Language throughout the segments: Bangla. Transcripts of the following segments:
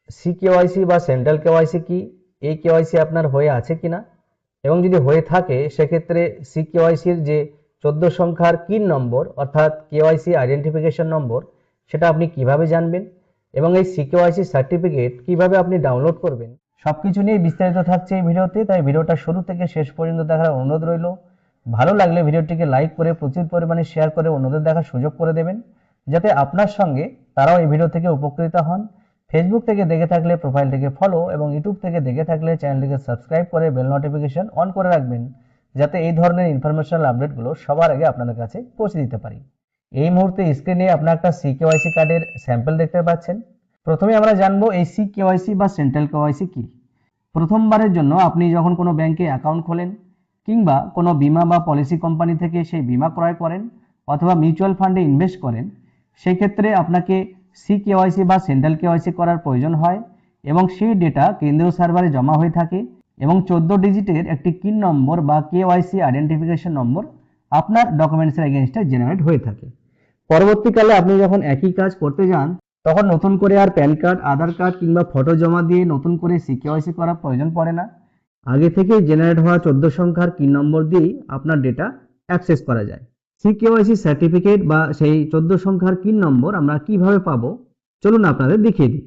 সিকেওয়াইসি বা সেন্ট্রাল কেওয়াইসি কি, এই কেওয়াইসি আপনার হয়ে আছে কিনা, এবং যদি হয়ে থাকে সেক্ষেত্রে সিকেওয়াইসির যে 14 সংখ্যার কিন নম্বর অর্থাৎ কেওয়াইসি আইডেন্টিফিকেশন নম্বর সেটা আপনি কিভাবে জানবেন, এবং এই সিকেওয়াইসি সার্টিফিকেট কিভাবে আপনি ডাউনলোড করবেন, সবকিছু নিয়ে বিস্তারিত থাকছে এই ভিডিওতে। তাই ভিডিওটা শুরু থেকে শেষ পর্যন্ত দেখার অনুরোধ রইল। ভালো লাগলে ভিডিওটিকে লাইক করে প্রচুর পরিমাণে শেয়ার করে অন্যদের দেখার সুযোগ করে দেবেন, যাতে আপনার সঙ্গে তারাও এই ভিডিও থেকে উপকৃত হন। ফেসবুক থেকে দেখে থাকলে প্রোফাইলটিকে ফলো এবং ইউটিউব থেকে দেখে থাকলে চ্যানেলটিকে সাবস্ক্রাইব করে বেল নোটিফিকেশন অন করে রাখবেন, যাতে এই ধরনের ইনফরমেশনাল আপডেটগুলো সবার আগে আপনাদের কাছে পৌঁছে দিতে পারি। এই মুহূর্তে স্ক্রিনে আপনার একটা সিকেওয়াইসি কার্ডের স্যাম্পল দেখতে পাচ্ছেন। প্রথমে আমরা জানবো এই সিকেওয়াইসি বা সেন্ট্রাল কেওয়াইসি কি। প্রথমবারের জন্য আপনি যখন কোনো ব্যাংকে অ্যাকাউন্ট খোলেন কিংবা কোনো বিমা বা পলিসি কোম্পানি থেকে সেই বিমা ক্রয় করেন অথবা মিউচুয়াল ফান্ডে ইনভেস্ট করেন, সেই ক্ষেত্রে আপনাকে সিকেওয়াইসি বা সেন্ট্রাল কেওয়াইসি করার প্রয়োজন হয় এবং সেই ডেটা কেন্দ্রীয় সার্ভারে জমা হয়ে থাকে এবং 14 ডিজিটের একটি কিন নম্বর বা কেওয়াইসি আইডেন্টিফিকেশন নম্বর আপনার ডকুমেন্টসের এগেনস্টে জেনারেট হয়ে থাকে। পরবর্তীকালে আপনি যখন একই কাজ করতে যান তখন নতুন করে আর প্যান কার্ড, আধার কার্ড কিংবা ফটো জমা দিয়ে নতুন করে সিকেওয়াইসি করার প্রয়োজন পড়ে না। আগে থেকেই জেনারেট হওয়া 14 সংখ্যার কিন নম্বর দিয়েই আপনার ডেটা অ্যাক্সেস করা যায়। সিকেওয়াইসি সার্টিফিকেট বা সেই 14 সংখ্যার কিন নম্বর আমরা কিভাবে পাবো, চলুন আপনাদের দেখিয়ে দিই।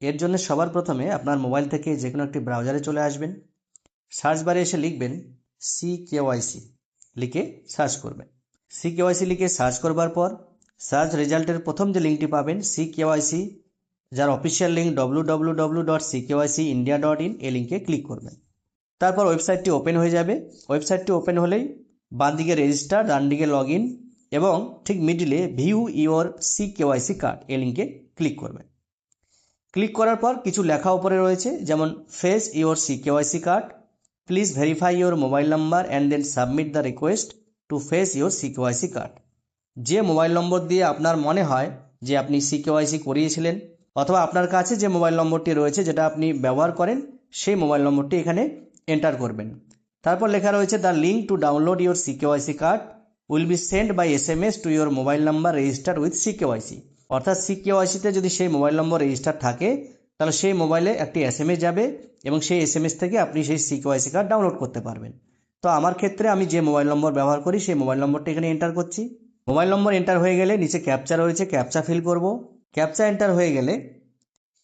এর জন্য সবার প্রথমে আপনার মোবাইল থেকে যে কোনো একটি ব্রাউজারে চলে আসবেন। সার্চ বারে এসে লিখবেন সিকেওয়াইসি, লিখে সার্চ করবেন। সিকেওয়াইসি লিখে সার্চ করবার পর সার্চ রেজাল্টের প্রথম যে লিঙ্কটি পাবেন সিকেওয়াইসি, যার অফিসিয়াল লিঙ্ক www.ckycindia.in, এই লিঙ্কে ক্লিক করবেন। তারপর ওয়েবসাইটটি ওপেন হয়ে যাবে। ওয়েবসাইটটি ওপেন হলেই বাঁ দিকে রেজিস্টার, ডান দিকে লগ ইন এবং ঠিক মিডিলে ভিউ ইওর সিকেওয়াইসি কার্ড, এই লিঙ্কে ক্লিক করবেন। ক্লিক করার পর কিছু লেখা উপরে রয়েছে, যেমন face your CKYC card, please verify your mobile number and then submit the request to face your CKYC card. যে মোবাইল নম্বর দিয়ে আপনার মনে হয় যে আপনি সিকেওয়াইসি করিয়েছিলেন অথবা আপনার কাছে যে মোবাইল নম্বরটি রয়েছে যেটা আপনি ব্যবহার করেন সেই মোবাইল নম্বরটি এখানে এন্টার করবেন। তারপর লেখা রয়েছে the link to download your CKYC card will be send by SMS to your mobile number registered with CKYC. অর্থাৎ সিকেওয়াইসিতে যদি সেই মোবাইল নম্বর রেজিস্টার থাকে তাহলে সেই মোবাইলে একটি SMS যাবে এবং সেই SMS থেকে আপনি সেই সিকেওয়াইসি কার্ড ডাউনলোড করতে পারবেন। তো আমার ক্ষেত্রে আমি যে মোবাইল নম্বর ব্যবহার করি সেই মোবাইল নম্বরটি এখানে এন্টার করছি। মোবাইল নম্বর এন্টার হয়ে গেলে নিচে ক্যাপচা রয়েছে, ক্যাপচা ফিল করব। ক্যাপচা এন্টার হয়ে গেলে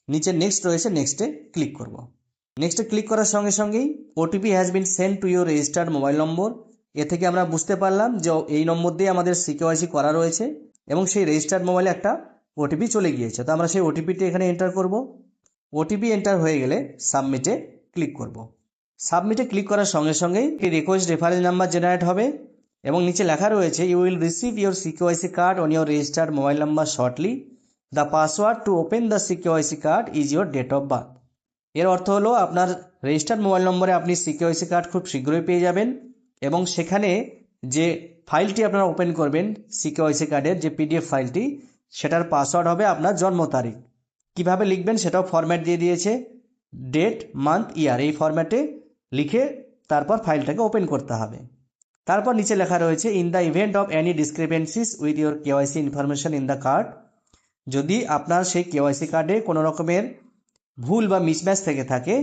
নিচে নেক্সট রয়েছে, নেক্সটে ক্লিক করব। নেক্সটে ক্লিক করার সঙ্গে সঙ্গেই OTP has been send to your registered mobile number. এ থেকে আমরা বুঝতে পারলাম যে এই নম্বর দিয়ে আমাদের সিকেওয়াইসি করা রয়েছে এবং সেই রেজিস্টার্ড মোবাইলে একটা ওটিপি চলে গিয়েছে। তো আমরা সেই ওটিপিটি এখানে এন্টার করব। ওটিপি এন্টার হয়ে গেলে সাবমিটে ক্লিক করব। সাবমিটে ক্লিক করার সঙ্গে সঙ্গেই রিকোয়েস্ট রেফারেন্স নাম্বার জেনারেট হবে এবং নিচে লেখা রয়েছে you will receive your CKYC card on your registered mobile number shortly. The password to open the CKYC card is your date of birth. এর অর্থ হলো আপনার রেজিস্টার্ড মোবাইল নম্বরে আপনি সিকেওয়াইসি কার্ড খুব শীঘ্রই পেয়ে যাবেন এবং সেখানে যে ফাইলটি আপনারা ওপেন করবেন সিকেওয়াইসি কার্ডের যে PDF ফাইলটি, সেটার পাসওয়ার্ড হবে আপনার জন্ম তারিখ। কীভাবে লিখবেন সেটাও ফরম্যাট দিয়ে দিয়েছে, ডেট, মান্থ, ইয়ার, এই ফরম্যাটে লিখে তারপর ফাইলটাকে ওপেন করতে হবে। তারপর নিচে লেখা রয়েছে in the event of any discrepancies with your KYC information in the card. যদি আপনার সেই কেওয়াইসি কার্ডে কোনো রকমের ভুল বা মিসম্যাচ থেকে থাকে,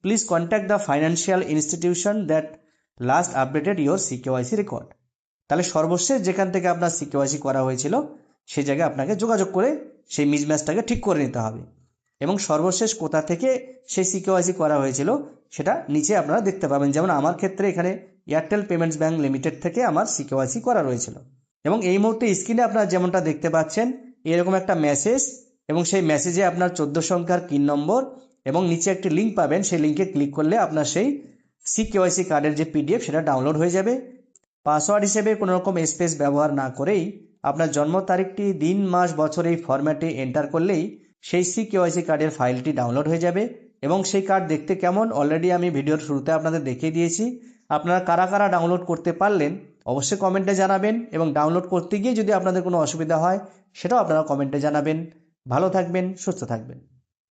please contact the financial institution that last updated your CKYC record. তাহলে সর্বশেষ যেখান থেকে আপনার সিকেওয়াইসি করা হয়েছিল সেই জায়গায় আপনাকে যোগাযোগ করে সেই মিসম্যাচটাকে ঠিক করে নিতে হবে এবং সর্বশেষ কোথা থেকে সেই সিকেওয়াইসি করা হয়েছিল সেটা নিচে আপনারা দেখতে পাবেন। যেমন আমার ক্ষেত্রে এখানে এয়ারটেল পেমেন্টস ব্যাঙ্ক লিমিটেড থেকে আমার সিকেওয়াইসি করা রয়েছিল এবং এই মুহূর্তে স্ক্রিনে আপনারা যেমনটা দেখতে পাচ্ছেন এরকম একটা মেসেজ এবং সেই মেসেজে আপনার 14 সংখ্যার কিন নম্বর এবং নিচে একটি লিঙ্ক পাবেন। সেই লিঙ্কে ক্লিক করলে আপনার সেই সিকেওয়াইসি কার্ডের যে PDF সেটা ডাউনলোড হয়ে যাবে। পাসওয়ার্ড হিসেবে কোনো রকম স্পেস ব্যবহার না করেই আপনার জন্ম তারিখটি, দিন, মাস, বছর এই ফরম্যাটে এন্টার করলেই সেই সিকেওয়াইসি কার্ডের ফাইলটি ডাউনলোড হয়ে যাবে এবং সেই কার্ড দেখতে কেমন অলরেডি আমি ভিডিওর শুরুতে আপনাদের দেখিয়ে দিয়েছি। আপনারা কারা কারা ডাউনলোড করতে পারলেন অবশ্যই কমেন্টে জানাবেন এবং ডাউনলোড করতে গিয়ে যদি আপনাদের কোনো অসুবিধা হয় সেটাও আপনারা কমেন্টে জানাবেন। ভালো থাকবেন, সুস্থ থাকবেন।